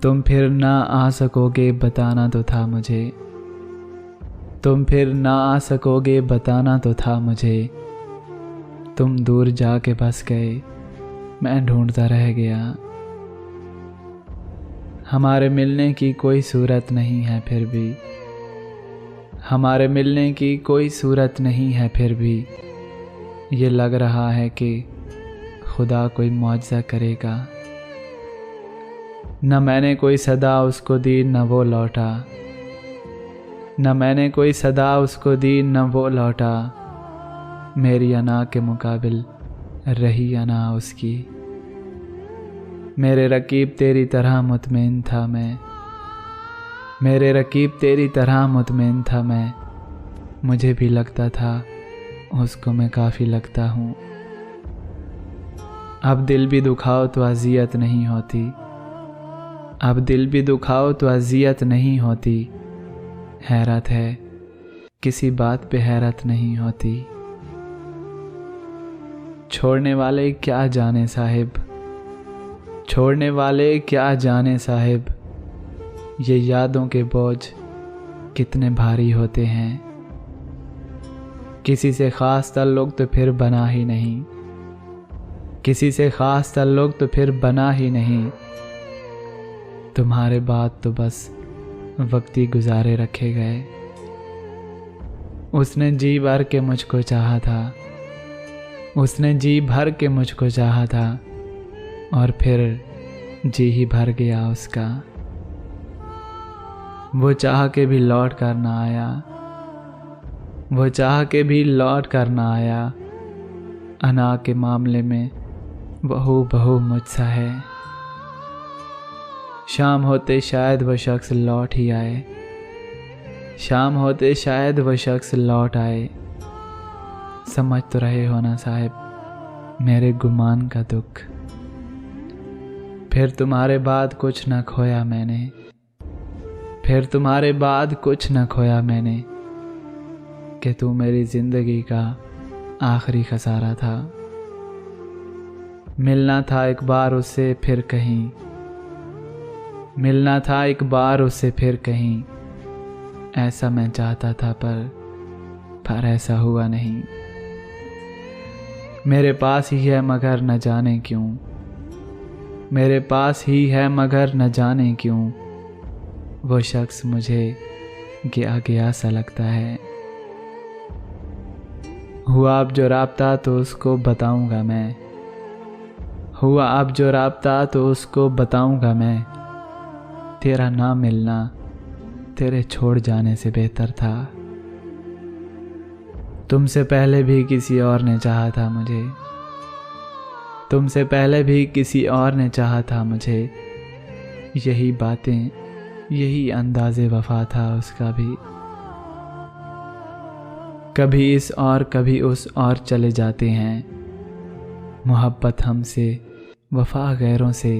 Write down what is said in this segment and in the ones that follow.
तुम फिर ना आ सकोगे बताना तो था मुझे, तुम फिर ना आ सकोगे बताना तो था मुझे। तुम दूर जाके बस गए, मैं ढूंढता रह गया। हमारे मिलने की कोई सूरत नहीं है फिर भी, हमारे मिलने की कोई सूरत नहीं है फिर भी। ये लग रहा है कि खुदा कोई मौजज़ा करेगा। न मैंने कोई सदा उसको दी न वो लौटा, न मैंने कोई सदा उसको दी न वो लौटा। मेरी अना के मुकाबिल रही अना उसकी। मेरे रकीब तेरी तरह मुतमईन था मैं, मेरे रकीब तेरी तरह मुतमईन था मैं। मुझे भी लगता था उसको मैं काफ़ी लगता हूँ। अब दिल भी दुखाओ तो अज़ियत नहीं होती, अब दिल भी दुखाओ तो अज़ियत नहीं होती। हैरत है किसी बात पे हैरत नहीं होती। छोड़ने वाले क्या जाने साहिब, छोड़ने वाले क्या जाने साहिब। ये यादों के बोझ कितने भारी होते हैं। किसी से ख़ास ताल्लुक़ तो फिर बना ही नहीं, किसी से ख़ास ताल्लुक़ तो फिर बना ही नहीं। तुम्हारे बाद तो बस वक्ती गुजारे रखे गए। उसने जी भर के मुझको चाहा था, उसने जी भर के मुझको चाहा था, और फिर जी ही भर गया उसका। वो चाह के भी लौट कर ना आया, वो चाह के भी लौट कर ना आया। अना के मामले में बहू बहू मुझसा है। शाम होते शायद वो शख्स लौट ही आए, शाम होते शायद वो शख्स लौट आए। समझ तो रहे हो ना साहिब मेरे गुमान का दुख। फिर तुम्हारे बाद कुछ न खोया मैंने, फिर तुम्हारे बाद कुछ न खोया मैंने। कि तू मेरी ज़िंदगी का आखिरी खसारा था। मिलना था एक बार उससे फिर कहीं, मिलना था एक बार उससे फिर कहीं। ऐसा मैं चाहता था पर ऐसा हुआ नहीं। मेरे पास ही है मगर न जाने क्यों, मेरे पास ही है मगर न जाने क्यों। वो शख्स मुझे गया गया सा लगता है। हुआ अब जो राब्ता तो उसको बताऊंगा मैं, हुआ अब जो राब्ता तो उसको बताऊंगा मैं। तेरा ना मिलना तेरे छोड़ जाने से बेहतर था। तुमसे पहले भी किसी और ने चाहा था मुझे, तुमसे पहले भी किसी और ने चाहा था मुझे। यही बातें यही अंदाज़े वफा था उसका भी। कभी इस और कभी उस और चले जाते हैं। मोहब्बत हमसे वफा गैरों से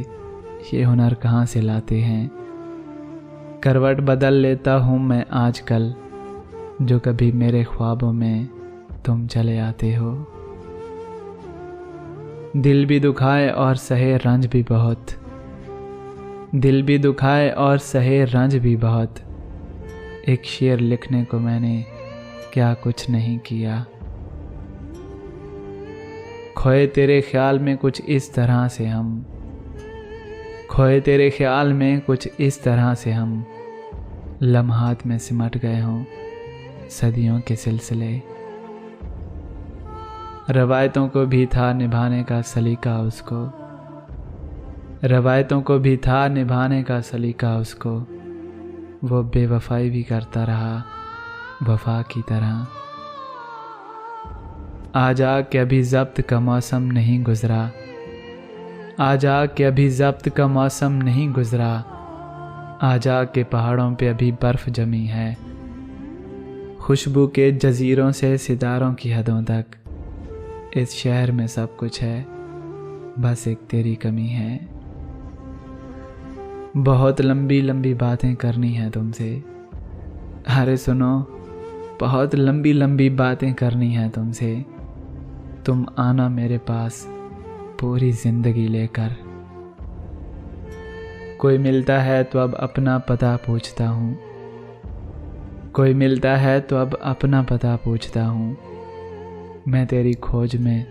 ये हुनर कहाँ से लाते हैं। करवट बदल लेता हूँ मैं आजकल, जो कभी मेरे ख्वाबों में तुम चले आते हो। दिल भी दुखाए और सहे रंज भी बहुत, दिल भी दुखाए और सहे रंज भी बहुत। एक शेर लिखने को मैंने क्या कुछ नहीं किया। खोए तेरे ख्याल में कुछ इस तरह से हम, खोए तेरे ख्याल में कुछ इस तरह से हम। लम्हात में सिमट गए हों सदियों के सिलसिले। रवायतों को भी था निभाने का सलीका उसको, रवायतों को भी था निभाने का सलीका उसको। वो बेवफाई भी करता रहा वफा की तरह। आजा कि अभी ज़ब्त का मौसम नहीं गुज़रा, आजा कि अभी ज़ब्त का मौसम नहीं गुज़रा। आजा के पहाड़ों पे अभी बर्फ़ जमी है। खुशबू के जज़ीरों से सितारों की हदों तक इस शहर में सब कुछ है, बस एक तेरी कमी है। बहुत लंबी लंबी बातें करनी है तुमसे, अरे सुनो बहुत लंबी लंबी बातें करनी है तुमसे। तुम आना मेरे पास पूरी ज़िंदगी लेकर। कोई मिलता है तो अब अपना पता पूछता हूँ, कोई मिलता है तो अब अपना पता पूछता हूँ। मैं तेरी खोज में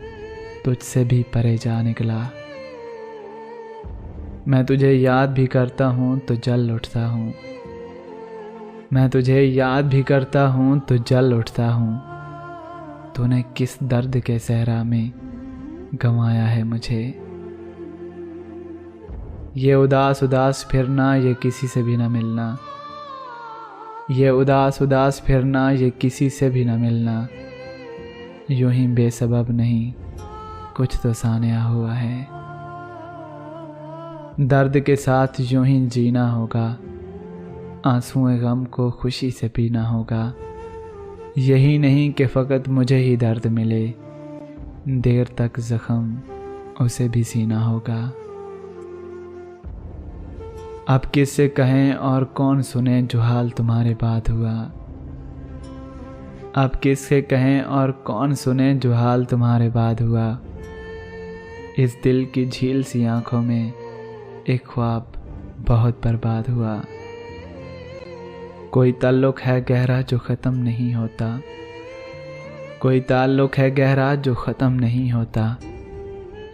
तुझसे भी परे जा निकला। मैं तुझे याद भी करता हूँ तो जल उठता हूँ, मैं तुझे याद भी करता हूँ तो जल उठता हूँ। तूने किस दर्द के सहरा में गंवाया है मुझे। ये उदास उदास फिरना, ये किसी से भी ना मिलना, ये उदास उदास फिरना, ये किसी से भी ना मिलना। यूं ही बेसबब नहीं, कुछ तो सानिया हुआ है। दर्द के साथ यूं ही जीना होगा, आंसुएं गम को खुशी से पीना होगा। यही नहीं कि फ़कत मुझे ही दर्द मिले, देर तक ज़ख्म उसे भी सीना होगा। अब किससे कहें और कौन सुने जो हाल तुम्हारे बाद हुआ। अब किससे कहें और कौन सुने जो हाल तुम्हारे बाद हुआ। इस दिल की झील सी आंखों में एक ख्वाब बहुत बर्बाद हुआ। कोई ताल्लुक है गहरा जो ख़त्म नहीं होता, कोई ताल्लुक है गहरा जो ख़त्म नहीं होता।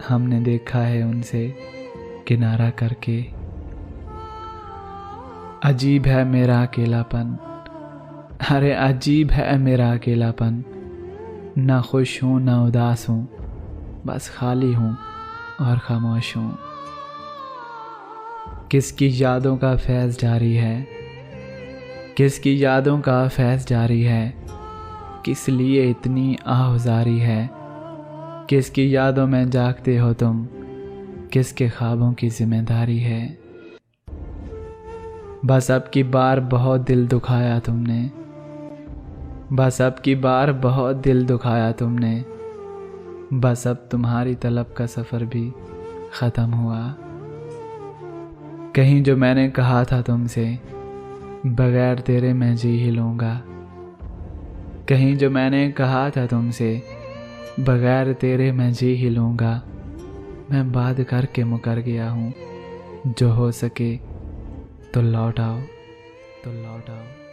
हमने देखा है उनसे किनारा करके। अजीब है मेरा अकेलापन, अरे अजीब है मेरा अकेलापन। ना खुश हूँ ना उदास हूँ, बस खाली हूँ और खामोश हूँ। किसकी यादों का फैज़ जारी है, किसकी यादों का फैज़ जारी है। किस लिए इतनी आहुजारी है, किसकी यादों में जागते हो तुम, किसके ख्वाबों की जिम्मेदारी है। बस अब की बार बहुत दिल दुखाया तुमने, बस अब की बार बहुत दिल दुखाया तुमने। बस अब तुम्हारी तलब का सफ़र भी ख़त्म हुआ। कहीं जो मैंने कहा था तुमसे, बगैर तेरे मैं जी ही लूँगा। कहीं जो मैंने कहा था तुमसे, बगैर तेरे मैं जी ही लूँगा। मैं बात करके मुकर गया हूँ, जो हो सके तो लौट आओ, तो लौट आओ।